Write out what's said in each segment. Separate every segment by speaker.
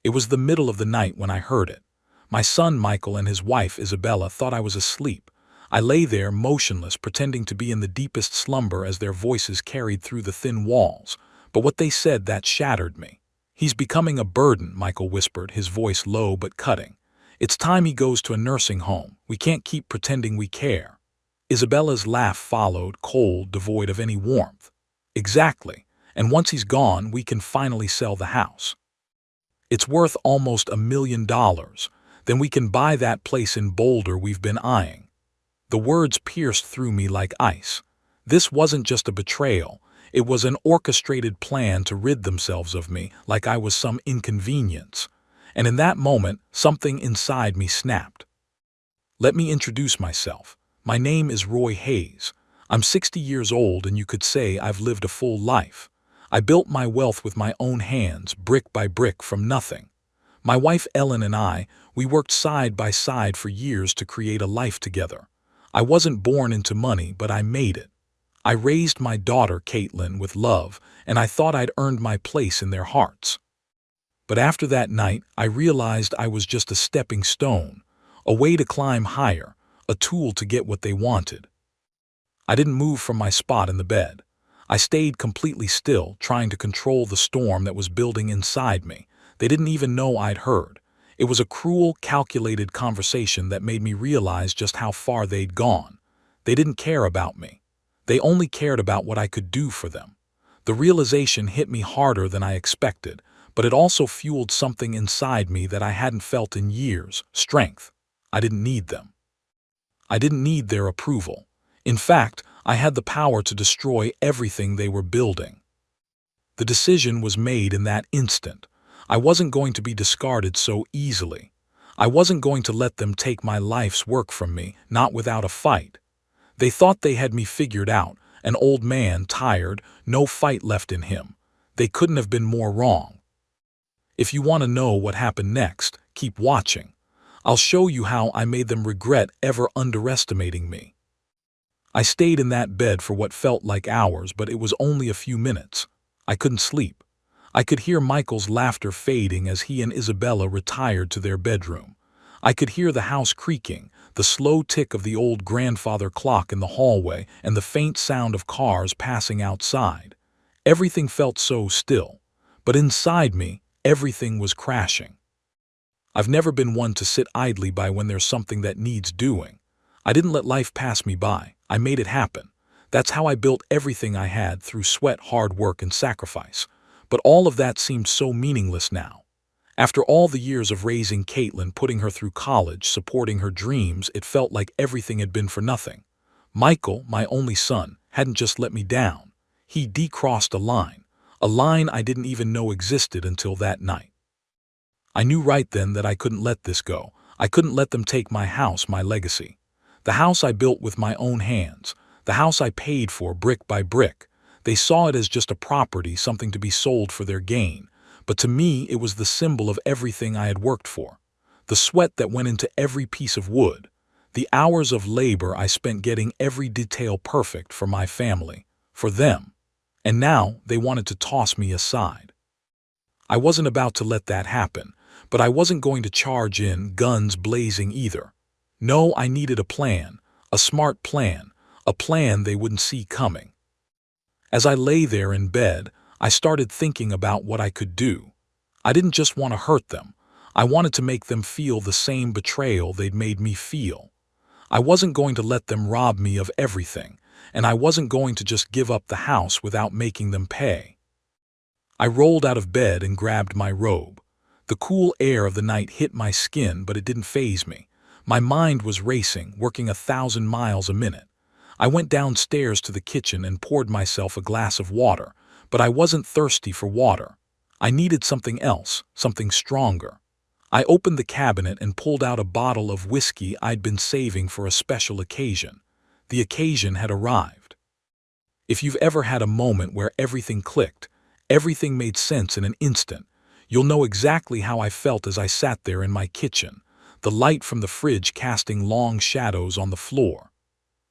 Speaker 1: It was the middle of the night when I heard it. My son Michael and his wife Isabella thought I was asleep. I lay there motionless, pretending to be in the deepest slumber as their voices carried through the thin walls. But what they said, that shattered me. "He's becoming a burden," Michael whispered, his voice low but cutting. "It's time he goes to a nursing home. We can't keep pretending we care." Isabella's laugh followed, cold, devoid of any warmth. "Exactly. And once he's gone, we can finally sell the house. It's worth almost $1 million. Then we can buy that place in Boulder we've been eyeing." The words pierced through me like ice. This wasn't just a betrayal. It was an orchestrated plan to rid themselves of me, like I was some inconvenience. And in that moment, something inside me snapped. Let me introduce myself. My name is Roy Hayes. I'm 60 years old, and you could say I've lived a full life. I built my wealth with my own hands, brick by brick, from nothing. My wife Ellen and I, we worked side by side for years to create a life together. I wasn't born into money, but I made it. I raised my daughter Caitlin with love, and I thought I'd earned my place in their hearts. But after that night, I realized I was just a stepping stone, a way to climb higher, a tool to get what they wanted. I didn't move from my spot in the bed. I stayed completely still, trying to control the storm that was building inside me. They didn't even know I'd heard. It was a cruel, calculated conversation that made me realize just how far they'd gone. They didn't care about me. They only cared about what I could do for them. The realization hit me harder than I expected, but it also fueled something inside me that I hadn't felt in years: strength. I didn't need them. I didn't need their approval. In fact, I had the power to destroy everything they were building. The decision was made in that instant. I wasn't going to be discarded so easily. I wasn't going to let them take my life's work from me, not without a fight. They thought they had me figured out, an old man, tired, no fight left in him. They couldn't have been more wrong. If you want to know what happened next, keep watching. I'll show you how I made them regret ever underestimating me. I stayed in that bed for what felt like hours, but it was only a few minutes. I couldn't sleep. I could hear Michael's laughter fading as he and Isabella retired to their bedroom. I could hear the house creaking, the slow tick of the old grandfather clock in the hallway, and the faint sound of cars passing outside. Everything felt so still, but inside me, everything was crashing. I've never been one to sit idly by when there's something that needs doing. I didn't let life pass me by. I made it happen. That's how I built everything I had, through sweat, hard work, and sacrifice. But all of that seemed so meaningless now. After all the years of raising Caitlin, putting her through college, supporting her dreams, it felt like everything had been for nothing. Michael, my only son, hadn't just let me down. He decrossed a line I didn't even know existed until that night. I knew right then that I couldn't let this go. I couldn't let them take my house, my legacy. The house I built with my own hands. The house I paid for brick by brick. They saw it as just a property, something to be sold for their gain. But to me, it was the symbol of everything I had worked for. The sweat that went into every piece of wood. The hours of labor I spent getting every detail perfect for my family, for them. And now they wanted to toss me aside. I wasn't about to let that happen, but I wasn't going to charge in, guns blazing either. No, I needed a plan, a smart plan, a plan they wouldn't see coming. As I lay there in bed, I started thinking about what I could do. I didn't just want to hurt them. I wanted to make them feel the same betrayal they'd made me feel. I wasn't going to let them rob me of everything, and I wasn't going to just give up the house without making them pay. I rolled out of bed and grabbed my robe. The cool air of the night hit my skin, but it didn't faze me. My mind was racing, working 1,000 miles a minute. I went downstairs to the kitchen and poured myself a glass of water, but I wasn't thirsty for water. I needed something else, something stronger. I opened the cabinet and pulled out a bottle of whiskey I'd been saving for a special occasion. The occasion had arrived. If you've ever had a moment where everything clicked, everything made sense in an instant, you'll know exactly how I felt as I sat there in my kitchen, the light from the fridge casting long shadows on the floor.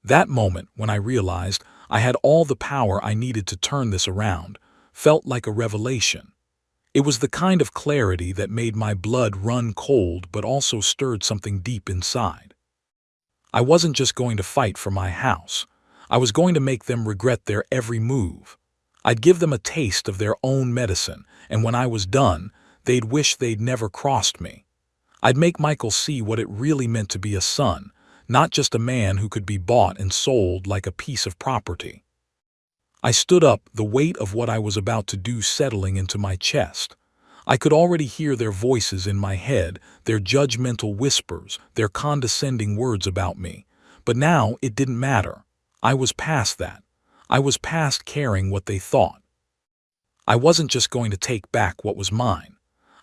Speaker 1: That moment, when I realized I had all the power I needed to turn this around, felt like a revelation. It was the kind of clarity that made my blood run cold but also stirred something deep inside. I wasn't just going to fight for my house. I was going to make them regret their every move. I'd give them a taste of their own medicine, and when I was done, they'd wish they'd never crossed me. I'd make Michael see what it really meant to be a son, not just a man who could be bought and sold like a piece of property. I stood up, the weight of what I was about to do settling into my chest. I could already hear their voices in my head, their judgmental whispers, their condescending words about me. But now it didn't matter. I was past that. I was past caring what they thought. I wasn't just going to take back what was mine.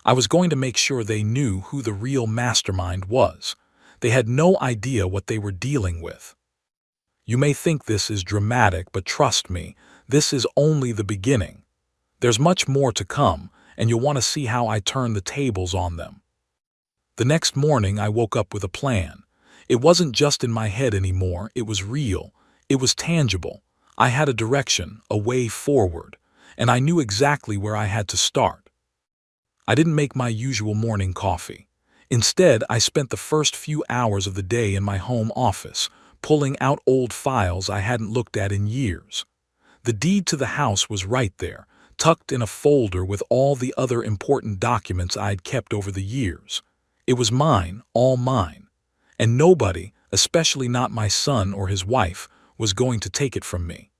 Speaker 1: I was going to make sure they knew who the real mastermind was. They had no idea what they were dealing with. You may think this is dramatic, but trust me, this is only the beginning. There's much more to come, and you'll want to see how I turn the tables on them. The next morning, I woke up with a plan. It wasn't just in my head anymore, it was real. It was tangible. I had a direction, a way forward, and I knew exactly where I had to start. I didn't make my usual morning coffee. Instead, I spent the first few hours of the day in my home office, pulling out old files I hadn't looked at in years. The deed to the house was right there, tucked in a folder with all the other important documents I'd kept over the years. It was mine, all mine. And nobody, especially not my son or his wife, was going to take it from me.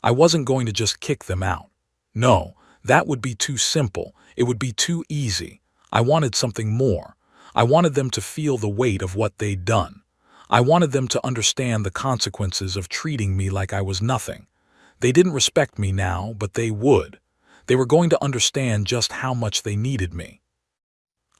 Speaker 1: I wasn't going to just kick them out. No, that would be too simple. It would be too easy. I wanted something more. I wanted them to feel the weight of what they'd done. I wanted them to understand the consequences of treating me like I was nothing. They didn't respect me now, but they would. They were going to understand just how much they needed me.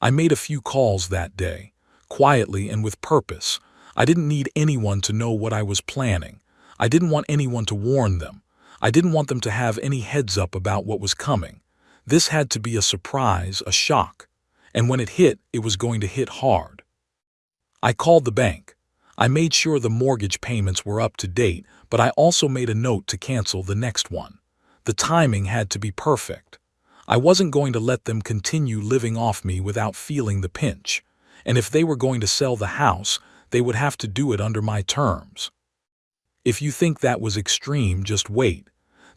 Speaker 1: I made a few calls that day, quietly and with purpose. I didn't need anyone to know what I was planning. I didn't want anyone to warn them. I didn't want them to have any heads up about what was coming. This had to be a surprise, a shock. And when it hit, it was going to hit hard. I called the bank. I made sure the mortgage payments were up to date, but I also made a note to cancel the next one. The timing had to be perfect. I wasn't going to let them continue living off me without feeling the pinch. And if they were going to sell the house, they would have to do it under my terms. If you think that was extreme, just wait.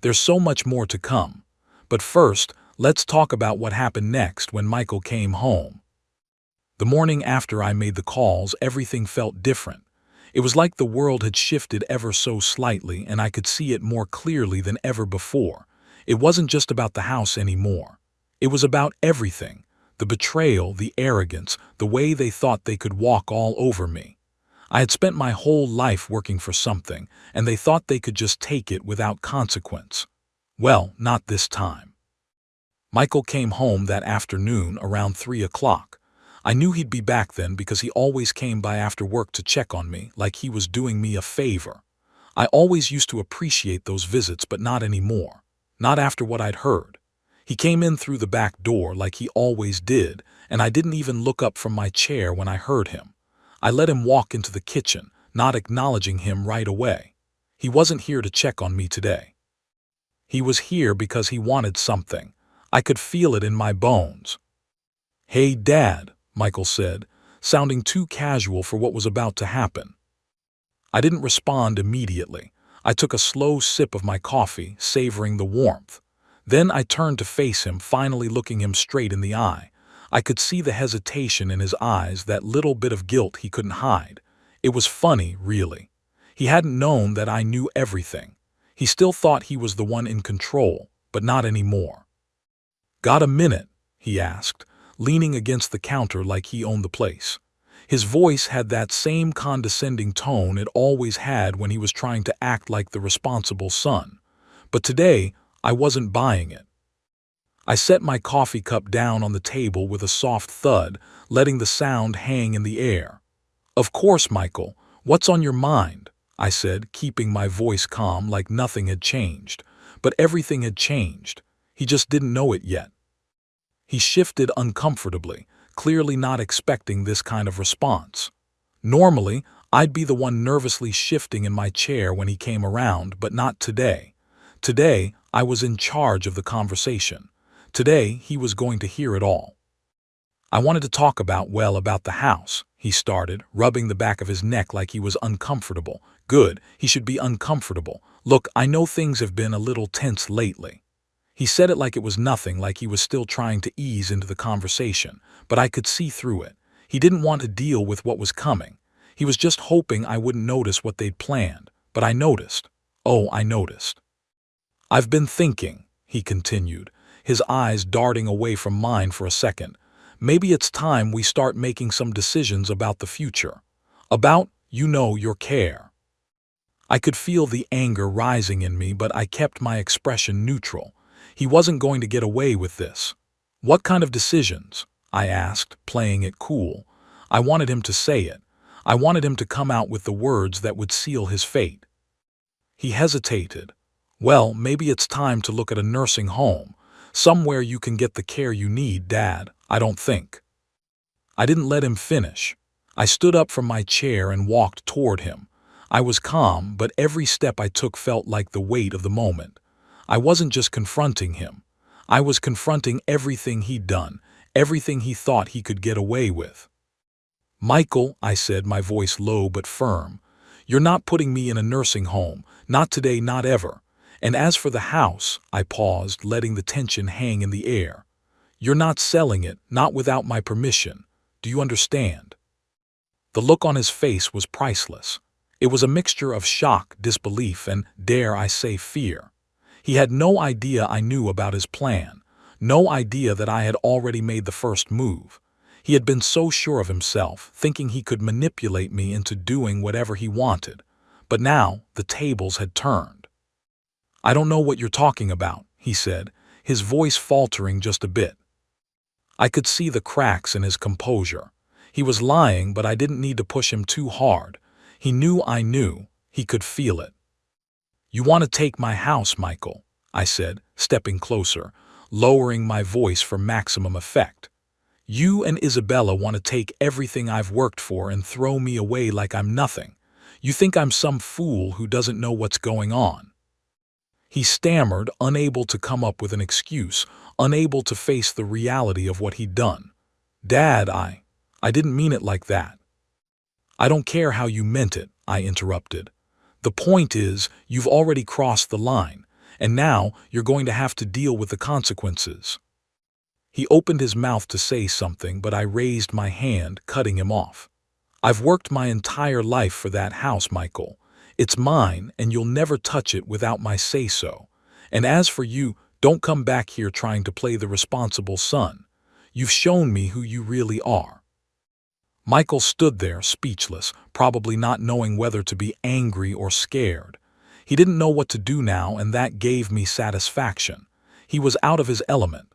Speaker 1: There's so much more to come. But first, let's talk about what happened next when Michael came home. The morning after I made the calls, everything felt different. It was like the world had shifted ever so slightly, and I could see it more clearly than ever before. It wasn't just about the house anymore. It was about everything. The betrayal, the arrogance, the way they thought they could walk all over me. I had spent my whole life working for something, and they thought they could just take it without consequence. Well, not this time. Michael came home that afternoon around 3 o'clock. I knew he'd be back then because he always came by after work to check on me, like he was doing me a favor. I always used to appreciate those visits, but not anymore. Not after what I'd heard. He came in through the back door like he always did, and I didn't even look up from my chair when I heard him. I let him walk into the kitchen, not acknowledging him right away. He wasn't here to check on me today. He was here because he wanted something. I could feel it in my bones. "Hey, Dad," Michael said, sounding too casual for what was about to happen. I didn't respond immediately. I took a slow sip of my coffee, savoring the warmth. Then I turned to face him, finally looking him straight in the eye. I could see the hesitation in his eyes, that little bit of guilt he couldn't hide. It was funny, really. He hadn't known that I knew everything. He still thought he was the one in control, but not anymore. "Got a minute?" he asked, leaning against the counter like he owned the place. His voice had that same condescending tone it always had when he was trying to act like the responsible son. But today, I wasn't buying it. I set my coffee cup down on the table with a soft thud, letting the sound hang in the air. "Of course, Michael. What's on your mind?" I said, keeping my voice calm like nothing had changed. But everything had changed. He just didn't know it yet. He shifted uncomfortably, clearly not expecting this kind of response. Normally, I'd be the one nervously shifting in my chair when he came around, but not today. Today, I was in charge of the conversation. Today, he was going to hear it all. I wanted to talk about the house, he started, rubbing the back of his neck like he was uncomfortable. Good, he should be uncomfortable. Look, I know things have been a little tense lately. He said it like it was nothing, like he was still trying to ease into the conversation, but I could see through it. He didn't want to deal with what was coming. He was just hoping I wouldn't notice what they'd planned. But I noticed. Oh, I noticed. I've been thinking, he continued, his eyes darting away from mine for a second. Maybe it's time we start making some decisions about the future. About, your care. I could feel the anger rising in me, but I kept my expression neutral. He wasn't going to get away with this. What kind of decisions? I asked, playing it cool. I wanted him to say it. I wanted him to come out with the words that would seal his fate. He hesitated. Well, maybe it's time to look at a nursing home. Somewhere you can get the care you need, Dad, I don't think. I didn't let him finish. I stood up from my chair and walked toward him. I was calm, but every step I took felt like the weight of the moment. I wasn't just confronting him. I was confronting everything he'd done, everything he thought he could get away with. Michael, I said, my voice low but firm, you're not putting me in a nursing home, not today, not ever. And as for the house, I paused, letting the tension hang in the air. You're not selling it, not without my permission. Do you understand? The look on his face was priceless. It was a mixture of shock, disbelief, and, dare I say, fear. He had no idea I knew about his plan, no idea that I had already made the first move. He had been so sure of himself, thinking he could manipulate me into doing whatever he wanted. But now the tables had turned. I don't know what you're talking about, he said, his voice faltering just a bit. I could see the cracks in his composure. He was lying, but I didn't need to push him too hard. He knew I knew. He could feel it. You want to take my house, Michael, I said, stepping closer, lowering my voice for maximum effect. You and Isabella want to take everything I've worked for and throw me away like I'm nothing. You think I'm some fool who doesn't know what's going on. He stammered, unable to come up with an excuse, unable to face the reality of what he'd done. Dad, I didn't mean it like that. I don't care how you meant it, I interrupted. The point is, you've already crossed the line, and now you're going to have to deal with the consequences. He opened his mouth to say something, but I raised my hand, cutting him off. I've worked my entire life for that house, Michael. It's mine, and you'll never touch it without my say-so. And as for you, don't come back here trying to play the responsible son. You've shown me who you really are. Michael stood there, speechless, probably not knowing whether to be angry or scared. He didn't know what to do now, and that gave me satisfaction. He was out of his element.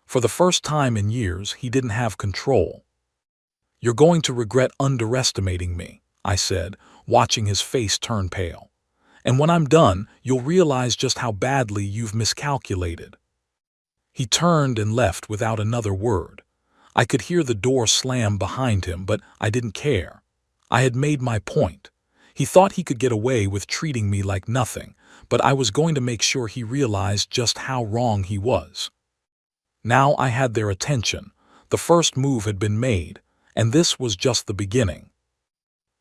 Speaker 1: For the first time in years, he didn't have control. You're going to regret underestimating me, I said, watching his face turn pale. And when I'm done, you'll realize just how badly you've miscalculated. He turned and left without another word. I could hear the door slam behind him, but I didn't care. I had made my point. He thought he could get away with treating me like nothing, but I was going to make sure he realized just how wrong he was. Now I had their attention. The first move had been made, and this was just the beginning.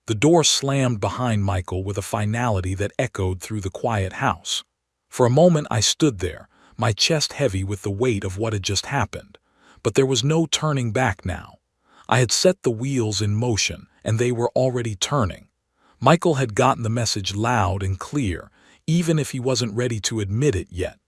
Speaker 1: The door slammed behind Michael with a finality that echoed through the quiet house. For a moment I stood there, my chest heavy with the weight of what had just happened. But there was no turning back now. I had set the wheels in motion, and they were already turning. Michael had gotten the message loud and clear, even if he wasn't ready to admit it yet.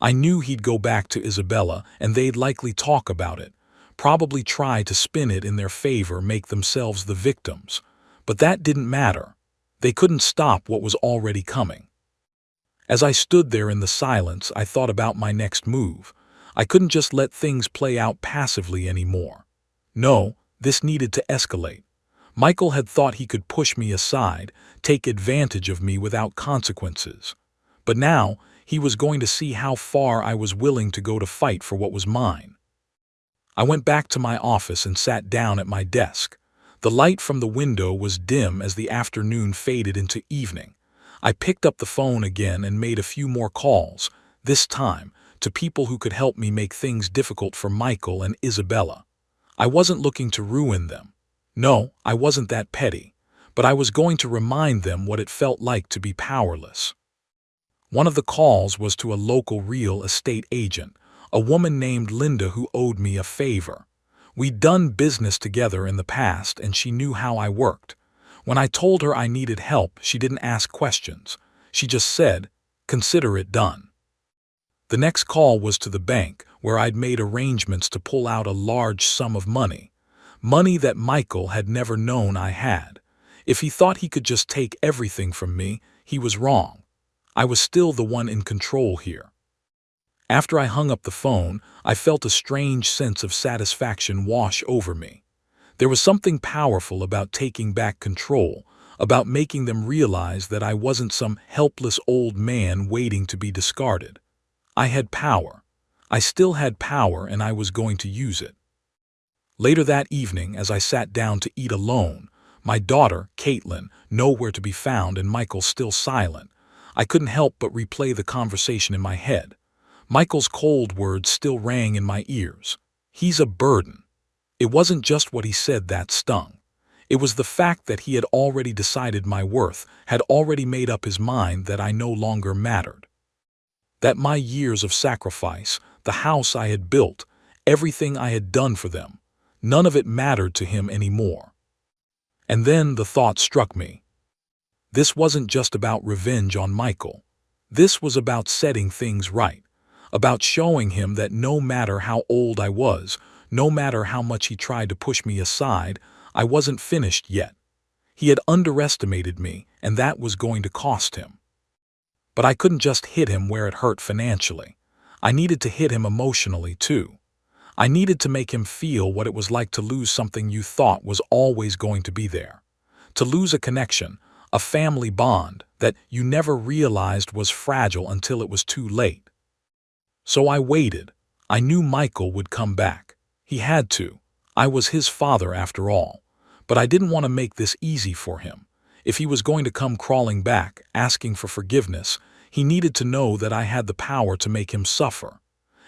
Speaker 1: I knew he'd go back to Isabella, and they'd likely talk about it, probably try to spin it in their favor, make themselves the victims. But that didn't matter. They couldn't stop what was already coming. As I stood there in the silence, I thought about my next move. I couldn't just let things play out passively anymore. No, this needed to escalate. Michael had thought he could push me aside, take advantage of me without consequences. But now, he was going to see how far I was willing to go to fight for what was mine. I went back to my office and sat down at my desk. The light from the window was dim as the afternoon faded into evening. I picked up the phone again and made a few more calls, this time to people who could help me make things difficult for Michael and Isabella. I wasn't looking to ruin them. No, I wasn't that petty. But I was going to remind them what it felt like to be powerless. One of the calls was to a local real estate agent, a woman named Linda who owed me a favor. We'd done business together in the past and she knew how I worked. When I told her I needed help, she didn't ask questions. She just said, "Consider it done." The next call was to the bank, where I'd made arrangements to pull out a large sum of money. Money that Michael had never known I had. If he thought he could just take everything from me, he was wrong. I was still the one in control here. After I hung up the phone, I felt a strange sense of satisfaction wash over me. There was something powerful about taking back control, about making them realize that I wasn't some helpless old man waiting to be discarded. I had power. I still had power, and I was going to use it. Later that evening, as I sat down to eat alone, my daughter, Caitlin, nowhere to be found and Michael still silent, I couldn't help but replay the conversation in my head. Michael's cold words still rang in my ears. "He's a burden." It wasn't just what he said that stung. It was the fact that he had already decided my worth, had already made up his mind that I no longer mattered. That my years of sacrifice, the house I had built, everything I had done for them, none of it mattered to him anymore. And then the thought struck me. This wasn't just about revenge on Michael. This was about setting things right, about showing him that no matter how old I was, no matter how much he tried to push me aside, I wasn't finished yet. He had underestimated me, and that was going to cost him. But I couldn't just hit him where it hurt financially. I needed to hit him emotionally, too. I needed to make him feel what it was like to lose something you thought was always going to be there. To lose a connection, a family bond that you never realized was fragile until it was too late. So I waited. I knew Michael would come back. He had to. I was his father after all. But I didn't want to make this easy for him. If he was going to come crawling back, asking for forgiveness, he needed to know that I had the power to make him suffer.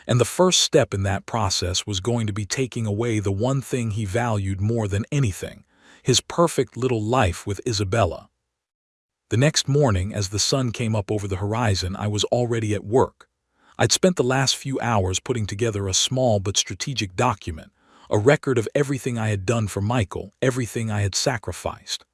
Speaker 1: And the first step in that process was going to be taking away the one thing he valued more than anything, his perfect little life with Isabella. The next morning, as the sun came up over the horizon, I was already at work. I'd spent the last few hours putting together a small but strategic document, a record of everything I had done for Michael, everything I had sacrificed.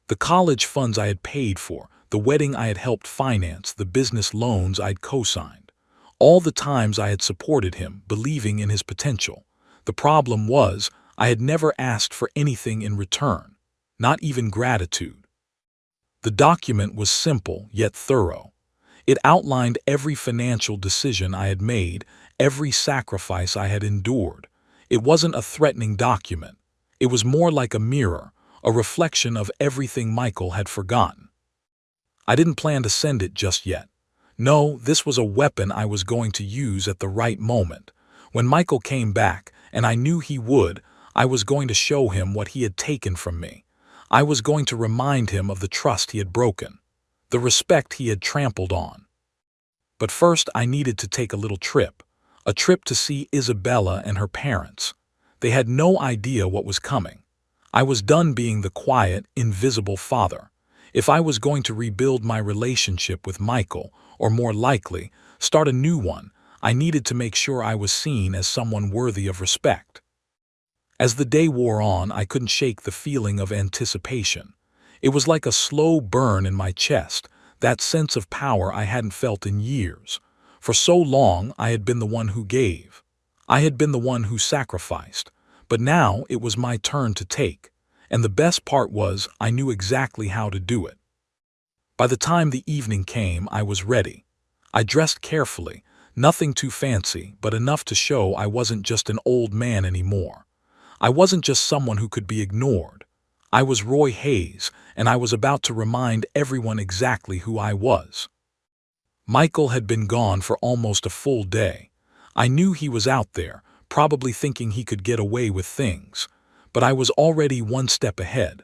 Speaker 1: The college funds I had paid for, the wedding I had helped finance, the business loans I'd co-signed. All the times I had supported him, believing in his potential. The problem was, I had never asked for anything in return, not even gratitude. The document was simple yet thorough. It outlined every financial decision I had made, every sacrifice I had endured. It wasn't a threatening document. It was more like a mirror, a reflection of everything Michael had forgotten. I didn't plan to send it just yet. No, this was a weapon I was going to use at the right moment. When Michael came back, and I knew he would, I was going to show him what he had taken from me. I was going to remind him of the trust he had broken, the respect he had trampled on. But first I needed to take a little trip, a trip to see Isabella and her parents. They had no idea what was coming. I was done being the quiet, invisible father. If I was going to rebuild my relationship with Michael, or more likely, start a new one, I needed to make sure I was seen as someone worthy of respect. As the day wore on, I couldn't shake the feeling of anticipation. It was like a slow burn in my chest, that sense of power I hadn't felt in years. For so long, I had been the one who gave. I had been the one who sacrificed. But now it was my turn to take. And the best part was, I knew exactly how to do it. By the time the evening came, I was ready. I dressed carefully, nothing too fancy, but enough to show I wasn't just an old man anymore. I wasn't just someone who could be ignored. I was Roy Hayes, and I was about to remind everyone exactly who I was. Michael had been gone for almost a full day. I knew he was out there, probably thinking he could get away with things. But I was already one step ahead.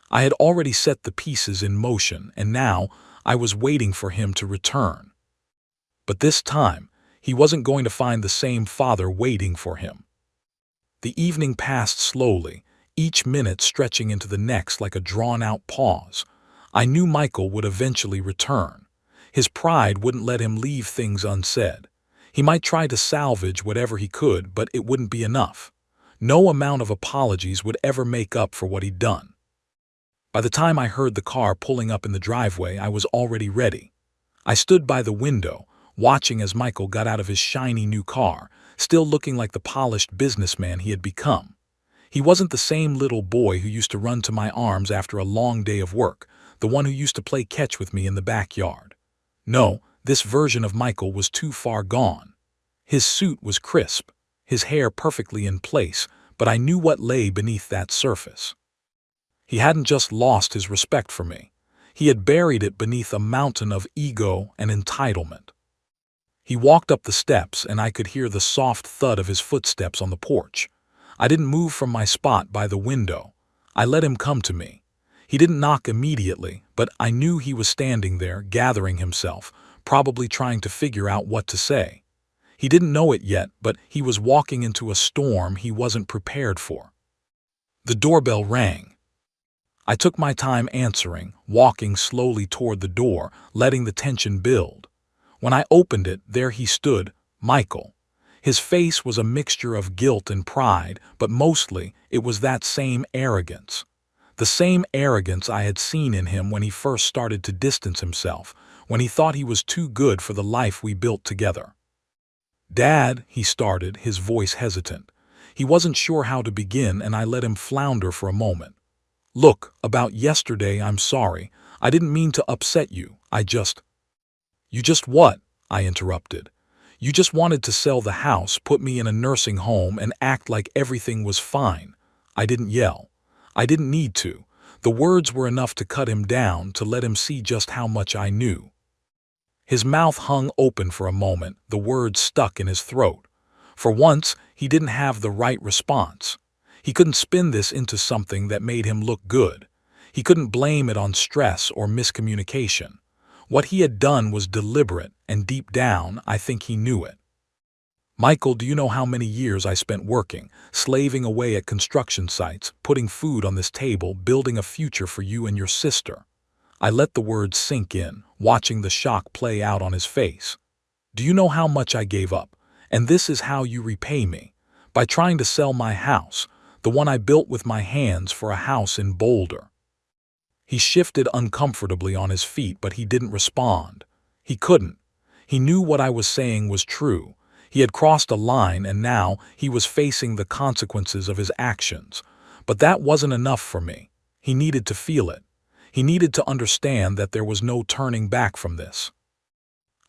Speaker 1: I had already set the pieces in motion, and now I was waiting for him to return. But this time, He wasn't going to find the same father waiting for him. The evening passed slowly, each minute stretching into the next like a drawn-out pause. I knew Michael would eventually return. His pride wouldn't let him leave things unsaid. He might try to salvage whatever he could, but it wouldn't be enough. No amount of apologies would ever make up for what he'd done. By the time I heard the car pulling up in the driveway, I was already ready. I stood by the window, watching as Michael got out of his shiny new car, still looking like the polished businessman he had become. He wasn't the same little boy who used to run to my arms after a long day of work, the one who used to play catch with me in the backyard. No, this version of Michael was too far gone. His suit was crisp, his hair perfectly in place, but I knew what lay beneath that surface. He hadn't just lost his respect for me. He had buried it beneath a mountain of ego and entitlement. He walked up the steps, and I could hear the soft thud of his footsteps on the porch. I didn't move from my spot by the window. I let him come to me. He didn't knock immediately, but I knew he was standing there, gathering himself, probably trying to figure out what to say. He didn't know it yet, but he was walking into a storm he wasn't prepared for. The doorbell rang. I took my time answering, walking slowly toward the door, letting the tension build. When I opened it, there he stood, Michael. His face was a mixture of guilt and pride, but mostly it was that same arrogance. The same arrogance I had seen in him when he first started to distance himself, when he thought he was too good for the life we built together. "Dad," he started, his voice hesitant. He wasn't sure how to begin, and I let him flounder for a moment. "Look, about yesterday, I'm sorry. I didn't mean to upset you. You just what?" I interrupted. "You just wanted to sell the house, put me in a nursing home, and act like everything was fine." I didn't yell. I didn't need to. The words were enough to cut him down, to let him see just how much I knew. His mouth hung open for a moment, the words stuck in his throat. For once, he didn't have the right response. He couldn't spin this into something that made him look good. He couldn't blame it on stress or miscommunication. What he had done was deliberate, and deep down, I think he knew it. "Michael, do you know how many years I spent working, slaving away at construction sites, putting food on this table, building a future for you and your sister?" I let the words sink in, watching the shock play out on his face. "Do you know how much I gave up? And this is how you repay me. By trying to sell my house, the one I built with my hands, for a house in Boulder." He shifted uncomfortably on his feet, but he didn't respond. He couldn't. He knew what I was saying was true. He had crossed a line, and now he was facing the consequences of his actions. But that wasn't enough for me. He needed to feel it. He needed to understand that there was no turning back from this.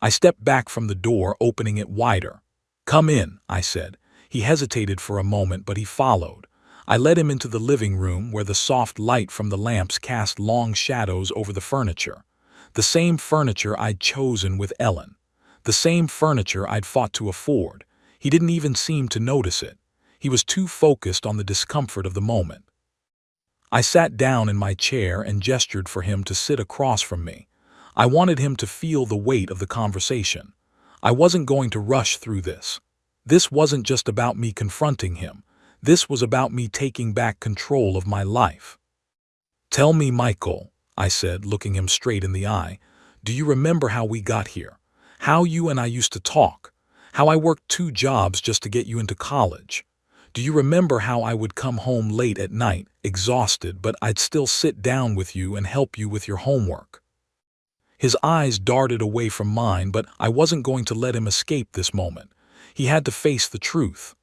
Speaker 1: I stepped back from the door, opening it wider. "Come in," I said. He hesitated for a moment, but he followed. I led him into the living room, where the soft light from the lamps cast long shadows over the furniture. The same furniture I'd chosen with Ellen. The same furniture I'd fought to afford. He didn't even seem to notice it. He was too focused on the discomfort of the moment. I sat down in my chair and gestured for him to sit across from me. I wanted him to feel the weight of the conversation. I wasn't going to rush through this. This wasn't just about me confronting him. This was about me taking back control of my life. "Tell me, Michael," I said, looking him straight in the eye, "do you remember how we got here? How you and I used to talk? How I worked 2 jobs just to get you into college? Do you remember how I would come home late at night, exhausted, but I'd still sit down with you and help you with your homework?" His eyes darted away from mine, but I wasn't going to let him escape this moment. He had to face the truth.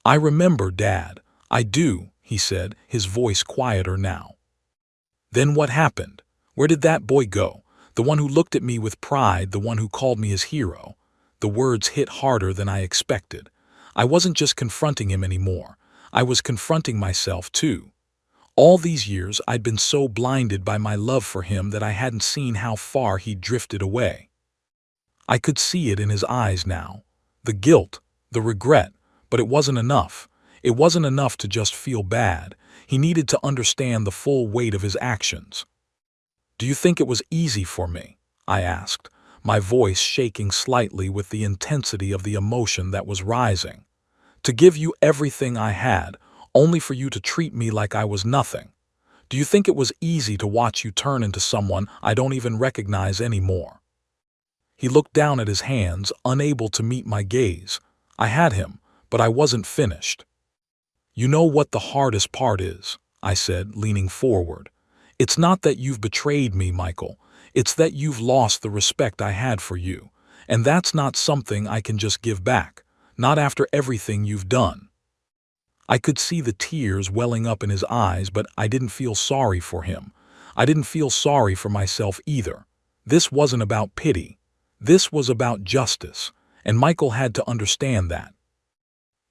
Speaker 1: "I remember, Dad. I do," he said, his voice quieter now. "Then what happened? Where did that boy go? The one who looked at me with pride, the one who called me his hero?" The words hit harder than I expected. I wasn't just confronting him anymore. I was confronting myself, too. All these years, I'd been so blinded by my love for him that I hadn't seen how far he'd drifted away. I could see it in his eyes now. The guilt, the regret, but it wasn't enough. It wasn't enough to just feel bad. He needed to understand the full weight of his actions. "Do you think it was easy for me?" I asked. my voice shaking slightly with the intensity of the emotion that was rising. To give you everything I had, only for you to treat me like I was nothing. Do you think it was easy to watch you turn into someone I don't even recognize anymore? He looked down at his hands, unable to meet my gaze. I had him, but I wasn't finished. You know what the hardest part is, I said, leaning forward. It's not that you've betrayed me, Michael. It's that you've lost the respect I had for you. And that's not something I can just give back, not after everything you've done. I could see the tears welling up in his eyes, but I didn't feel sorry for him. I didn't feel sorry for myself either. This wasn't about pity. This was about justice, and Michael had to understand that.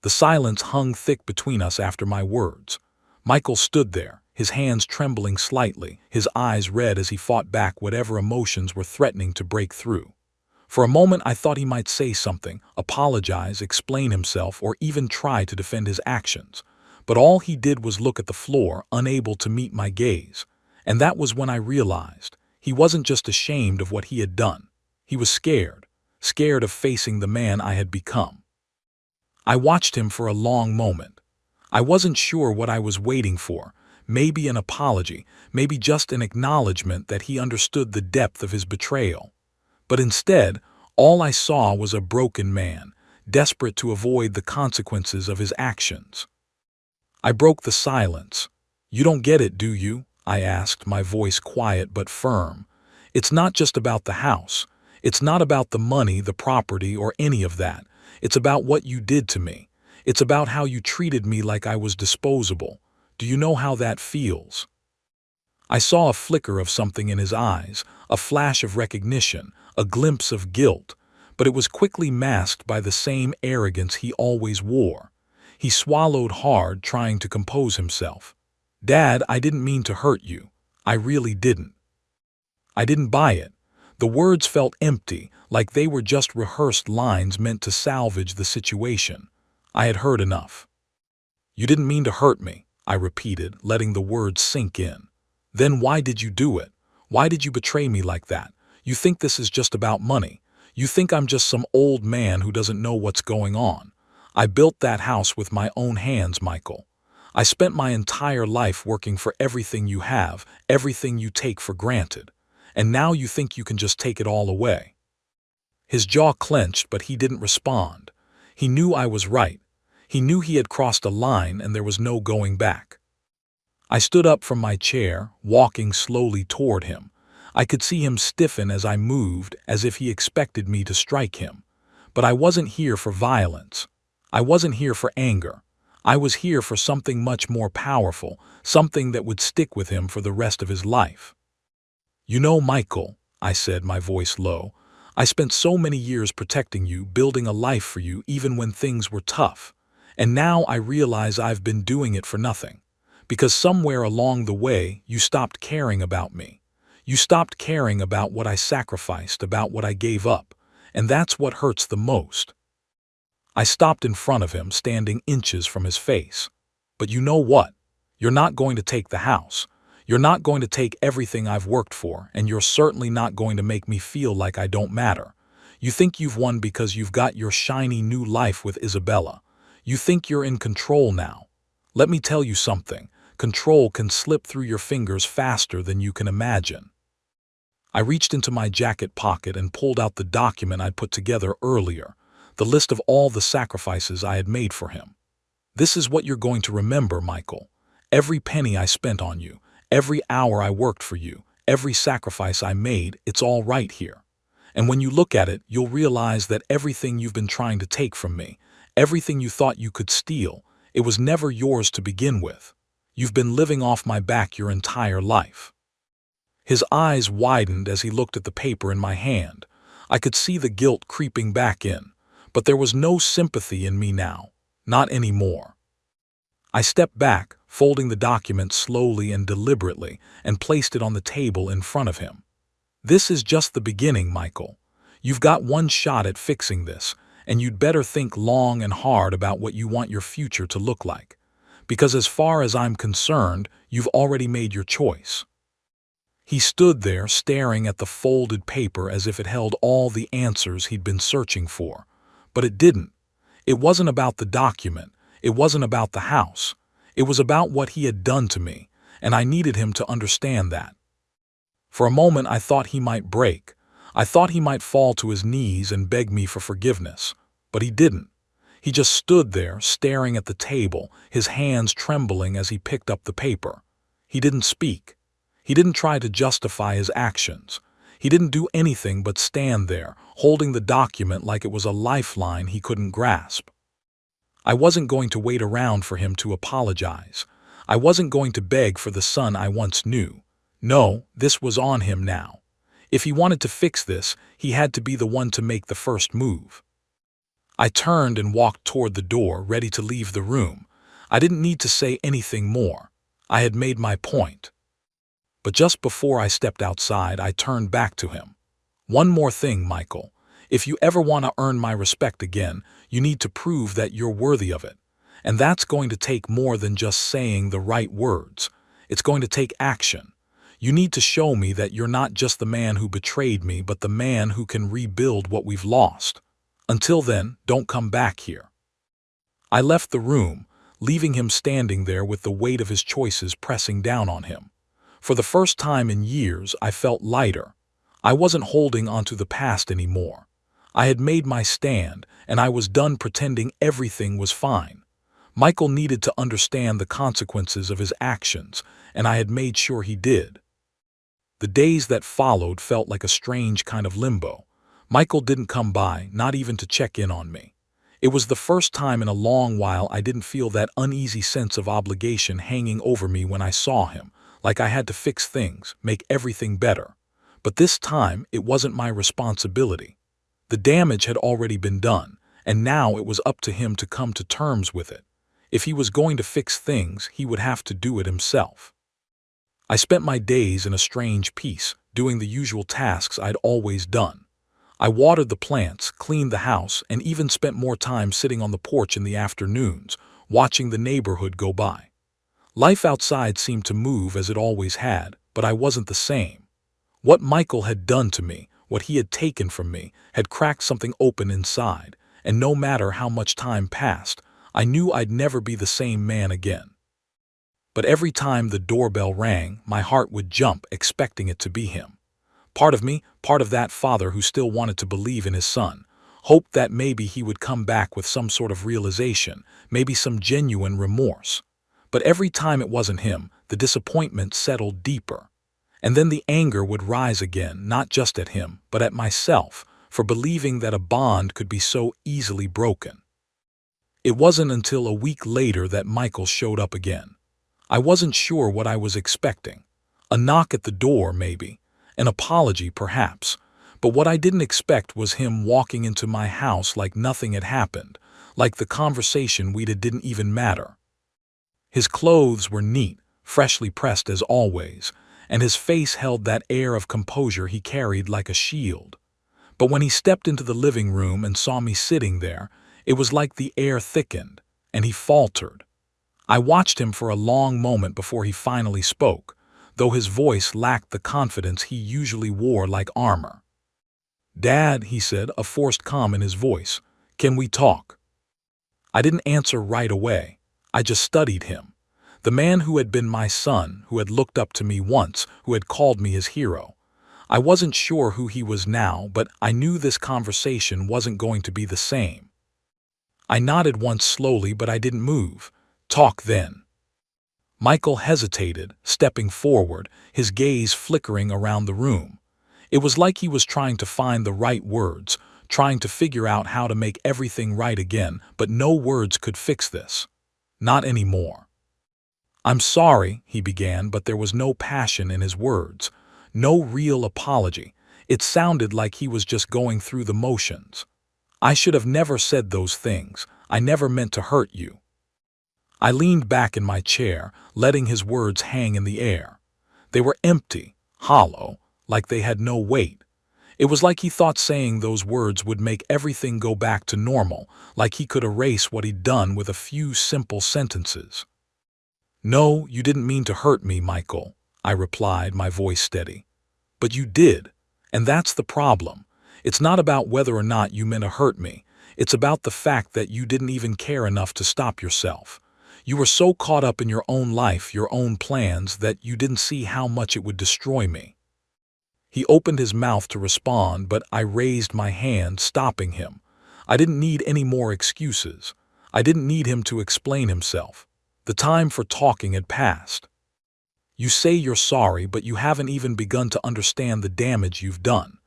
Speaker 1: The silence hung thick between us after my words. Michael stood there, his hands trembling slightly, his eyes red as he fought back whatever emotions were threatening to break through. For a moment I thought he might say something, apologize, explain himself, or even try to defend his actions. But all he did was look at the floor, unable to meet my gaze. And that was when I realized he wasn't just ashamed of what he had done. He was scared of facing the man I had become. I watched him for a long moment. I wasn't sure what I was waiting for, maybe an apology, maybe just an acknowledgement that he understood the depth of his betrayal. But instead, all I saw was a broken man, desperate to avoid the consequences of his actions. I broke the silence. You don't get it, do you? I asked, my voice quiet but firm. It's not just about the house. It's not about the money, the property, or any of that. It's about what you did to me. It's about how you treated me like I was disposable. Do you know how that feels? I saw a flicker of something in his eyes, a flash of recognition, a glimpse of guilt, but it was quickly masked by the same arrogance he always wore. He swallowed hard, trying to compose himself. Dad, I didn't mean to hurt you. I really didn't. I didn't buy it. The words felt empty, like they were just rehearsed lines meant to salvage the situation. I had heard enough. You didn't mean to hurt me, I repeated, letting the words sink in. Then why did you do it? Why did you betray me like that? You think this is just about money. You think I'm just some old man who doesn't know what's going on. I built that house with my own hands, Michael. I spent my entire life working for everything you have, everything you take for granted. And now you think you can just take it all away. His jaw clenched, but he didn't respond. He knew I was right. He knew he had crossed a line and there was no going back. I stood up from my chair, walking slowly toward him. I could see him stiffen as I moved, as if he expected me to strike him. But I wasn't here for violence. I wasn't here for anger. I was here for something much more powerful, something that would stick with him for the rest of his life. You know, Michael, I said, my voice low, I spent so many years protecting you, building a life for you even when things were tough. And now I realize I've been doing it for nothing. Because somewhere along the way, you stopped caring about me. You stopped caring about what I sacrificed, about what I gave up. And that's what hurts the most. I stopped in front of him, standing inches from his face. But you know what? You're not going to take the house. You're not going to take everything I've worked for, and you're certainly not going to make me feel like I don't matter. You think you've won because you've got your shiny new life with Isabella. You think you're in control now. Let me tell you something. Control can slip through your fingers faster than you can imagine. I reached into my jacket pocket and pulled out the document I'd put together earlier, the list of all the sacrifices I had made for him. This is what you're going to remember, Michael. Every penny I spent on you, every hour I worked for you, every sacrifice I made, it's all right here. And when you look at it, you'll realize that everything you've been trying to take from me, everything you thought you could steal, it was never yours to begin with. You've been living off my back your entire life. His eyes widened as he looked at the paper in my hand. I could see the guilt creeping back in, but there was no sympathy in me now, not anymore. I stepped back, folding the document slowly and deliberately, and placed it on the table in front of him. This is just the beginning, Michael. You've got one shot at fixing this, and you'd better think long and hard about what you want your future to look like. Because as far as I'm concerned, you've already made your choice. He stood there staring at the folded paper as if it held all the answers he'd been searching for. But it didn't. It wasn't about the document. It wasn't about the house. It was about what he had done to me, and I needed him to understand that. For a moment I thought he might break. I thought he might fall to his knees and beg me for forgiveness. But he didn't. He just stood there, staring at the table, his hands trembling as he picked up the paper. He didn't speak. He didn't try to justify his actions. He didn't do anything but stand there, holding the document like it was a lifeline he couldn't grasp. I wasn't going to wait around for him to apologize. I wasn't going to beg for the son I once knew. No, this was on him now. If he wanted to fix this, he had to be the one to make the first move. I turned and walked toward the door, ready to leave the room. I didn't need to say anything more. I had made my point. But just before I stepped outside, I turned back to him. One more thing, Michael. If you ever want to earn my respect again, you need to prove that you're worthy of it. And that's going to take more than just saying the right words. It's going to take action. You need to show me that you're not just the man who betrayed me, but the man who can rebuild what we've lost. Until then, don't come back here. I left the room, leaving him standing there with the weight of his choices pressing down on him. For the first time in years, I felt lighter. I wasn't holding onto the past anymore. I had made my stand, and I was done pretending everything was fine. Michael needed to understand the consequences of his actions, and I had made sure he did. The days that followed felt like a strange kind of limbo. Michael didn't come by, not even to check in on me. It was the first time in a long while I didn't feel that uneasy sense of obligation hanging over me when I saw him, like I had to fix things, make everything better. But this time, it wasn't my responsibility. The damage had already been done, and now it was up to him to come to terms with it. If he was going to fix things, he would have to do it himself. I spent my days in a strange peace, doing the usual tasks I'd always done. I watered the plants, cleaned the house, and even spent more time sitting on the porch in the afternoons, watching the neighborhood go by. Life outside seemed to move as it always had, but I wasn't the same. What Michael had done to me, what he had taken from me, had cracked something open inside, and no matter how much time passed, I knew I'd never be the same man again. But every time the doorbell rang, my heart would jump, expecting it to be him. Part of me, part of that father who still wanted to believe in his son, hoped that maybe he would come back with some sort of realization, maybe some genuine remorse. But every time it wasn't him, the disappointment settled deeper. And then the anger would rise again, not just at him, but at myself, for believing that a bond could be so easily broken. It wasn't until a week later that Michael showed up again. I wasn't sure what I was expecting. A knock at the door, maybe. An apology, perhaps. But what I didn't expect was him walking into my house like nothing had happened, like the conversation we'd had didn't even matter. His clothes were neat, freshly pressed as always, and his face held that air of composure he carried like a shield. But when he stepped into the living room and saw me sitting there, it was like the air thickened, and he faltered. I watched him for a long moment before he finally spoke, though his voice lacked the confidence he usually wore like armor. "Dad," he said, a forced calm in his voice, "can we talk?" I didn't answer right away. I just studied him. The man who had been my son, who had looked up to me once, who had called me his hero. I wasn't sure who he was now, but I knew this conversation wasn't going to be the same. I nodded once slowly, but I didn't move. "Talk then." Michael hesitated, stepping forward, his gaze flickering around the room. It was like he was trying to find the right words, trying to figure out how to make everything right again, but no words could fix this. Not anymore. "I'm sorry," he began, but there was no passion in his words, no real apology. It sounded like he was just going through the motions. "I should have never said those things. I never meant to hurt you." I leaned back in my chair, letting his words hang in the air. They were empty, hollow, like they had no weight. It was like he thought saying those words would make everything go back to normal, like he could erase what he'd done with a few simple sentences. "No, you didn't mean to hurt me, Michael. I replied, my voice steady. But you did, and that's the problem. It's not about whether or not you meant to hurt me. It's about the fact that you didn't even care enough to stop yourself. You were so caught up in your own life, your own plans, that you didn't see how much it would destroy me. He opened his mouth to respond, but I raised my hand, stopping him. I didn't need any more excuses. I didn't need him to explain himself. The time for talking had passed. You say you're sorry, but you haven't even begun to understand the damage you've done.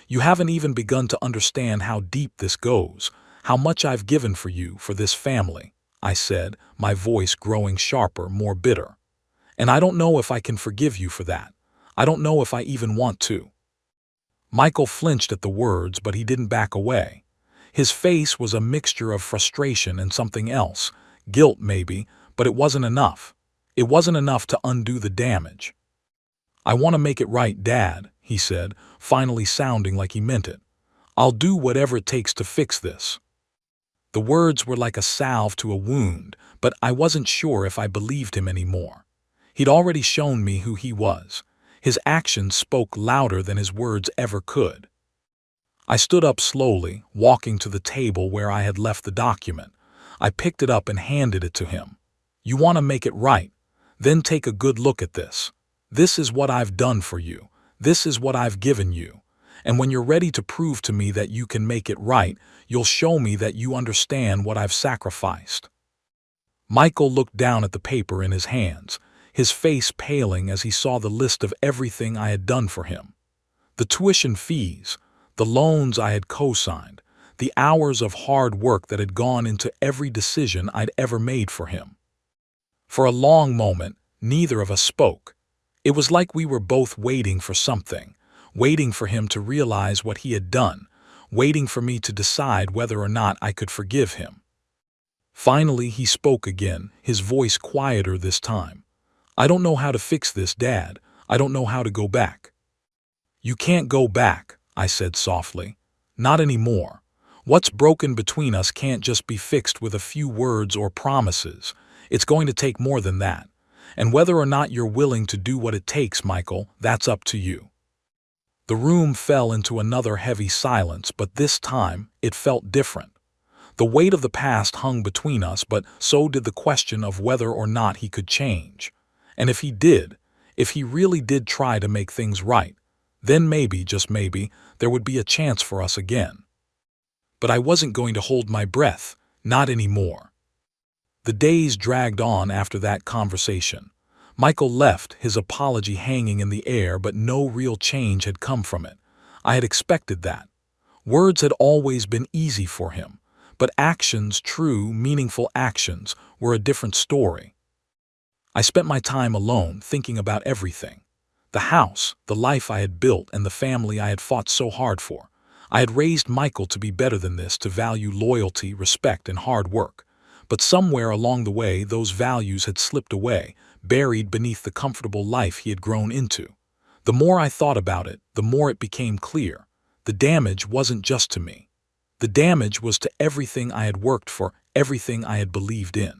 Speaker 1: You haven't even begun to understand how deep this goes, how much I've given for you, for this family, I said, my voice growing sharper, more bitter. And I don't know if I can forgive you for that. I don't know if I even want to. Michael flinched at the words, but he didn't back away. His face was a mixture of frustration and something else, guilt maybe, but it wasn't enough. It wasn't enough to undo the damage. I want to make it right, Dad, he said, finally sounding like he meant it. I'll do whatever it takes to fix this. The words were like a salve to a wound, but I wasn't sure if I believed him anymore. He'd already shown me who he was. His actions spoke louder than his words ever could. I stood up slowly, walking to the table where I had left the document. I picked it up and handed it to him. You want to make it right? Then take a good look at this. This is what I've done for you. This is what I've given you. And when you're ready to prove to me that you can make it right, you'll show me that you understand what I've sacrificed. Michael looked down at the paper in his hands, his face paling as he saw the list of everything I had done for him. The tuition fees, the loans I had co-signed, the hours of hard work that had gone into every decision I'd ever made for him. For a long moment, neither of us spoke. It was like we were both waiting for something, waiting for him to realize what he had done, waiting for me to decide whether or not I could forgive him. Finally, he spoke again, his voice quieter this time. I don't know how to fix this, Dad. I don't know how to go back. You can't go back, I said softly. Not anymore. What's broken between us can't just be fixed with a few words or promises. It's going to take more than that. And whether or not you're willing to do what it takes, Michael, that's up to you. The room fell into another heavy silence, but this time it felt different. The weight of the past hung between us, but so did the question of whether or not he could change. And if he did, if he really did try to make things right, then maybe, just maybe, there would be a chance for us again. But I wasn't going to hold my breath, not anymore. The days dragged on after that conversation. Michael left, his apology hanging in the air, but no real change had come from it. I had expected that. Words had always been easy for him, but actions, true, meaningful actions, were a different story. I spent my time alone, thinking about everything. The house, the life I had built, and the family I had fought so hard for. I had raised Michael to be better than this, to value loyalty, respect, and hard work. But somewhere along the way, those values had slipped away, buried beneath the comfortable life he had grown into. The more I thought about it, the more it became clear. The damage wasn't just to me. The damage was to everything I had worked for, everything I had believed in.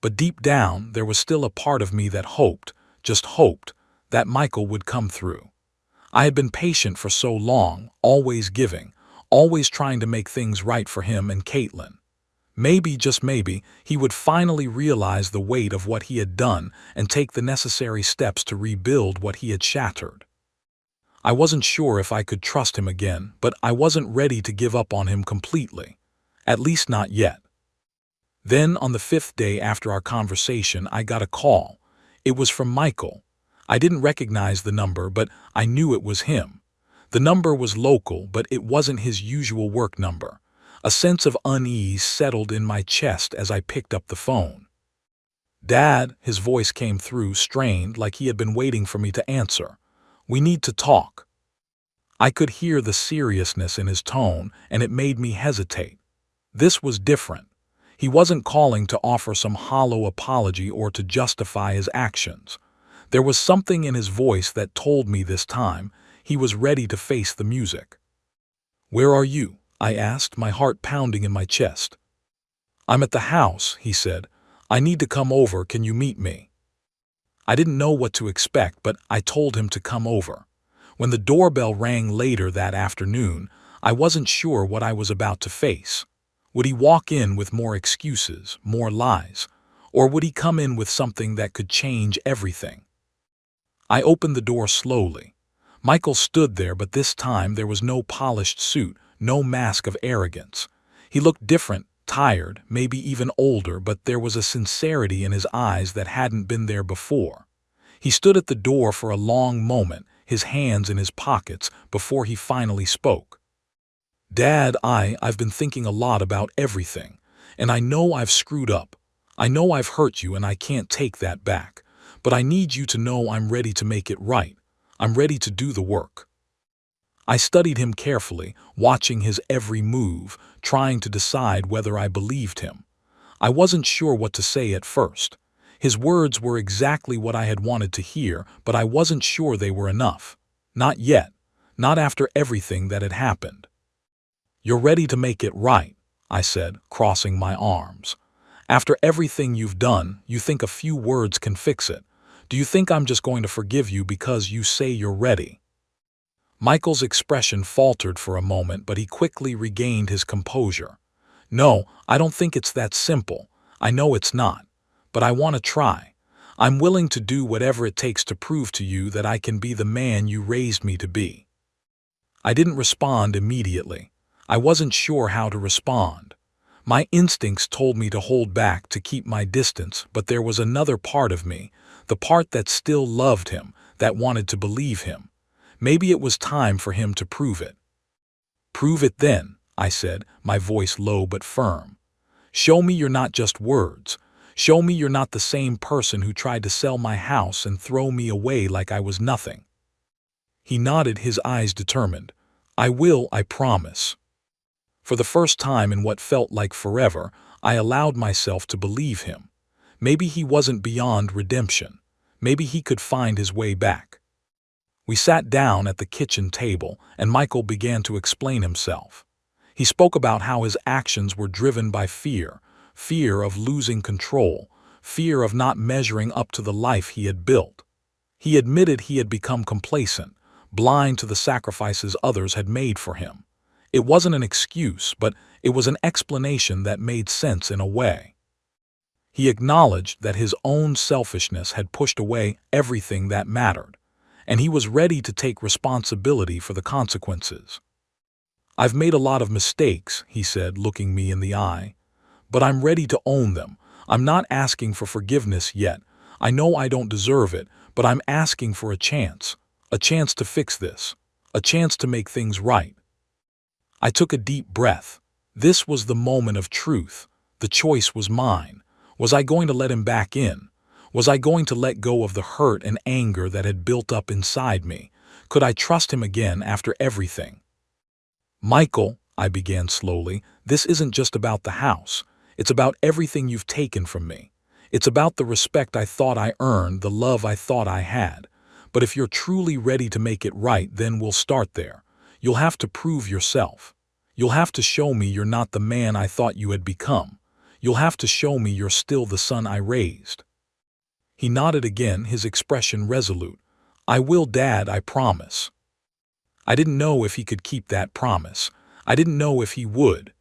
Speaker 1: But deep down, there was still a part of me that hoped, just hoped, that Michael would come through. I had been patient for so long, always giving, always trying to make things right for him and Caitlin. Maybe, just maybe, he would finally realize the weight of what he had done and take the necessary steps to rebuild what he had shattered. I wasn't sure if I could trust him again, but I wasn't ready to give up on him completely. At least not yet. Then, on the 5th day after our conversation, I got a call. It was from Michael. I didn't recognize the number, but I knew it was him. The number was local, but it wasn't his usual work number. A sense of unease settled in my chest as I picked up the phone. Dad, his voice came through, strained, like he had been waiting for me to answer. We need to talk. I could hear the seriousness in his tone, and it made me hesitate. This was different. He wasn't calling to offer some hollow apology or to justify his actions. There was something in his voice that told me this time he was ready to face the music. Where are you? I asked, my heart pounding in my chest. I'm at the house, he said. I need to come over, can you meet me? I didn't know what to expect, but I told him to come over. When the doorbell rang later that afternoon, I wasn't sure what I was about to face. Would he walk in with more excuses, more lies, or would he come in with something that could change everything? I opened the door slowly. Michael stood there, but this time there was no polished suit, no mask of arrogance. He looked different, tired, maybe even older, but there was a sincerity in his eyes that hadn't been there before. He stood at the door for a long moment, his hands in his pockets, before he finally spoke. "Dad, I've been thinking a lot about everything, and I know I've screwed up. I know I've hurt you and I can't take that back, but I need you to know I'm ready to make it right. I'm ready to do the work." I studied him carefully, watching his every move, trying to decide whether I believed him. I wasn't sure what to say at first. His words were exactly what I had wanted to hear, but I wasn't sure they were enough. Not yet. Not after everything that had happened. "You're ready to make it right," I said, crossing my arms. "After everything you've done, you think a few words can fix it. Do you think I'm just going to forgive you because you say you're ready?" Michael's expression faltered for a moment, but he quickly regained his composure. "No, I don't think it's that simple. I know it's not. But I want to try. I'm willing to do whatever it takes to prove to you that I can be the man you raised me to be." I didn't respond immediately. I wasn't sure how to respond. My instincts told me to hold back, to keep my distance, but there was another part of me, the part that still loved him, that wanted to believe him. Maybe it was time for him to prove it. "Prove it then," I said, my voice low but firm. "Show me you're not just words. Show me you're not the same person who tried to sell my house and throw me away like I was nothing." He nodded, his eyes determined. "I will, I promise." For the first time in what felt like forever, I allowed myself to believe him. Maybe he wasn't beyond redemption. Maybe he could find his way back. We sat down at the kitchen table, and Michael began to explain himself. He spoke about how his actions were driven by fear, fear of losing control, fear of not measuring up to the life he had built. He admitted he had become complacent, blind to the sacrifices others had made for him. It wasn't an excuse, but it was an explanation that made sense in a way. He acknowledged that his own selfishness had pushed away everything that mattered, and he was ready to take responsibility for the consequences. "I've made a lot of mistakes," he said, looking me in the eye, "but I'm ready to own them. I'm not asking for forgiveness yet. I know I don't deserve it, but I'm asking for a chance to fix this, a chance to make things right." I took a deep breath. This was the moment of truth. The choice was mine. Was I going to let him back in? Was I going to let go of the hurt and anger that had built up inside me? Could I trust him again after everything? "Michael," I began slowly, "this isn't just about the house. It's about everything you've taken from me. It's about the respect I thought I earned, the love I thought I had. But if you're truly ready to make it right, then we'll start there. You'll have to prove yourself. You'll have to show me you're not the man I thought you had become. You'll have to show me you're still the son I raised." He nodded again, his expression resolute. "I will, Dad, I promise." I didn't know if he could keep that promise. I didn't know if he would.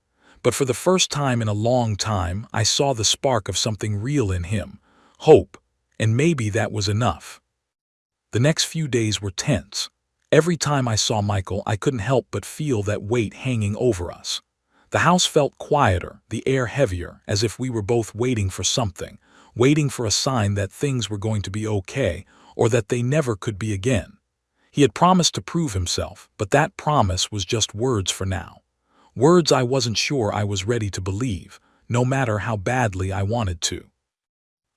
Speaker 1: But for the first time in a long time, I saw the spark of something real in him, hope, and maybe that was enough. The next few days were tense. Every time I saw Michael, I couldn't help but feel that weight hanging over us. The house felt quieter, the air heavier, as if we were both waiting for something, waiting for a sign that things were going to be okay, or that they never could be again. He had promised to prove himself, but that promise was just words for now. Words I wasn't sure I was ready to believe, no matter how badly I wanted to.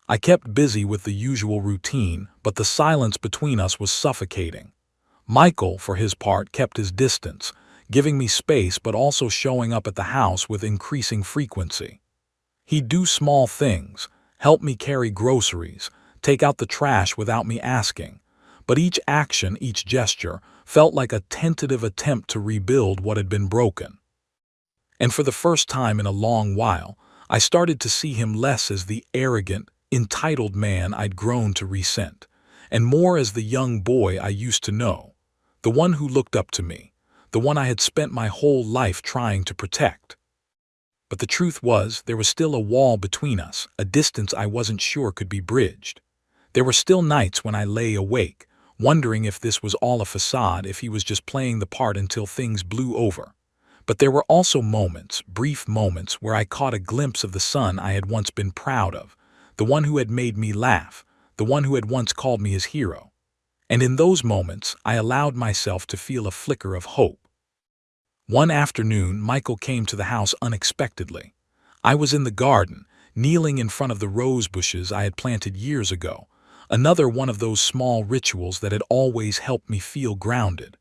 Speaker 1: I kept busy with the usual routine, but the silence between us was suffocating. Michael, for his part, kept his distance, giving me space but also showing up at the house with increasing frequency. He'd do small things, help me carry groceries, take out the trash without me asking, but each action, each gesture, felt like a tentative attempt to rebuild what had been broken. And for the first time in a long while, I started to see him less as the arrogant, entitled man I'd grown to resent, and more as the young boy I used to know, the one who looked up to me, the one I had spent my whole life trying to protect. But the truth was, there was still a wall between us, a distance I wasn't sure could be bridged. There were still nights when I lay awake, wondering if this was all a facade, if he was just playing the part until things blew over. But there were also moments, brief moments, where I caught a glimpse of the son I had once been proud of, the one who had made me laugh, the one who had once called me his hero. And in those moments, I allowed myself to feel a flicker of hope. One afternoon, Michael came to the house unexpectedly. I was in the garden, kneeling in front of the rose bushes I had planted years ago, another one of those small rituals that had always helped me feel grounded.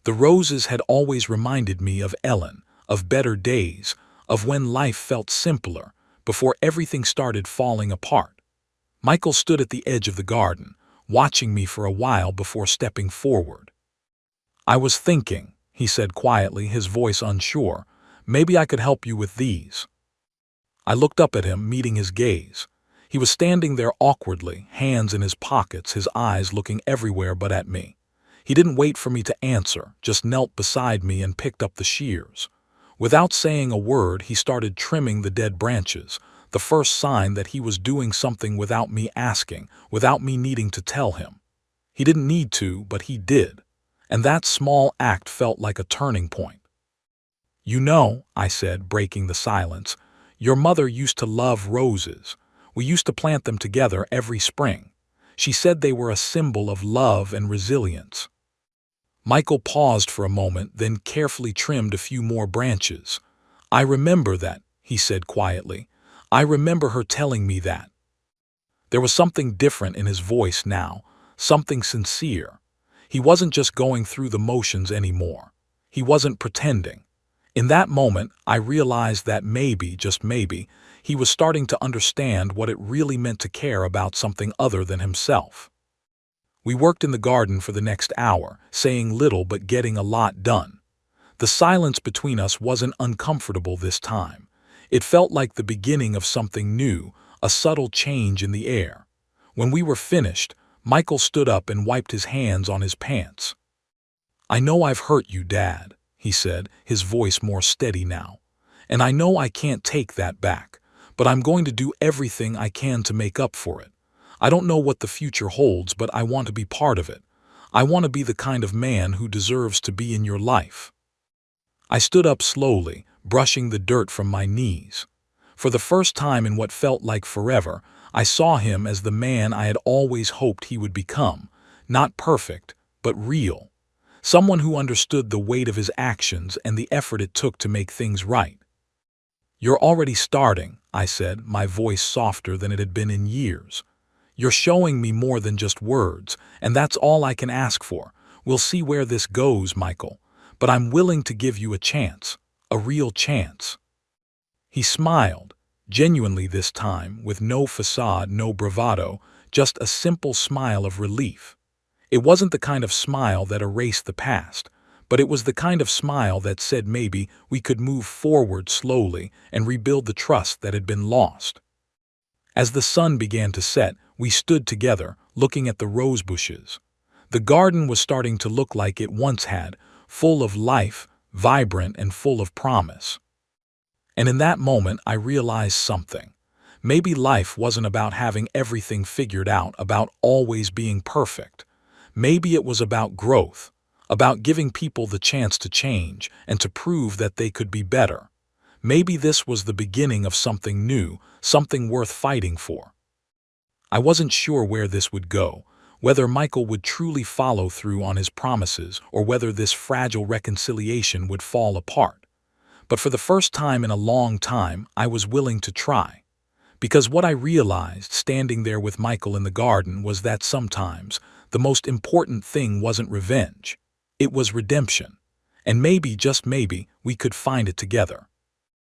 Speaker 1: The roses had always reminded me of Ellen, of better days, of when life felt simpler, before everything started falling apart. Michael stood at the edge of the garden, watching me for a while before stepping forward. "I was thinking," he said quietly, his voice unsure, "maybe I could help you with these." I looked up at him, meeting his gaze. He was standing there awkwardly, hands in his pockets, his eyes looking everywhere but at me. He didn't wait for me to answer, just knelt beside me and picked up the shears. Without saying a word, he started trimming the dead branches, the first sign that he was doing something without me asking, without me needing to tell him. He didn't need to, but he did. And that small act felt like a turning point. "You know," I said, breaking the silence, "your mother used to love roses. We used to plant them together every spring. She said they were a symbol of love and resilience." Michael paused for a moment, then carefully trimmed a few more branches. "I remember that," he said quietly. "I remember her telling me that." There was something different in his voice now, something sincere. He wasn't just going through the motions anymore. He wasn't pretending. In that moment, I realized that maybe, just maybe, he was starting to understand what it really meant to care about something other than himself. We worked in the garden for the next hour, saying little but getting a lot done. The silence between us wasn't uncomfortable this time. It felt like the beginning of something new, a subtle change in the air. When we were finished, Michael stood up and wiped his hands on his pants. "I know I've hurt you, Dad," he said, his voice more steady now. "And I know I can't take that back, but I'm going to do everything I can to make up for it. I don't know what the future holds, but I want to be part of it. I want to be the kind of man who deserves to be in your life." I stood up slowly, brushing the dirt from my knees. For the first time in what felt like forever, I saw him as the man I had always hoped he would become, not perfect, but real. Someone who understood the weight of his actions and the effort it took to make things right. "You're already starting," I said, my voice softer than it had been in years. "You're showing me more than just words, and that's all I can ask for. We'll see where this goes, Michael, but I'm willing to give you a chance, a real chance." He smiled, genuinely this time, with no facade, no bravado, just a simple smile of relief. It wasn't the kind of smile that erased the past, but it was the kind of smile that said maybe we could move forward slowly and rebuild the trust that had been lost. As the sun began to set, we stood together, looking at the rose bushes. The garden was starting to look like it once had, full of life, vibrant and full of promise. And in that moment, I realized something. Maybe life wasn't about having everything figured out, about always being perfect. Maybe it was about growth, about giving people the chance to change and to prove that they could be better. Maybe this was the beginning of something new, something worth fighting for. I wasn't sure where this would go, whether Michael would truly follow through on his promises or whether this fragile reconciliation would fall apart. But for the first time in a long time, I was willing to try. Because what I realized, standing there with Michael in the garden, was that sometimes the most important thing wasn't revenge. It was redemption. And maybe, just maybe, we could find it together.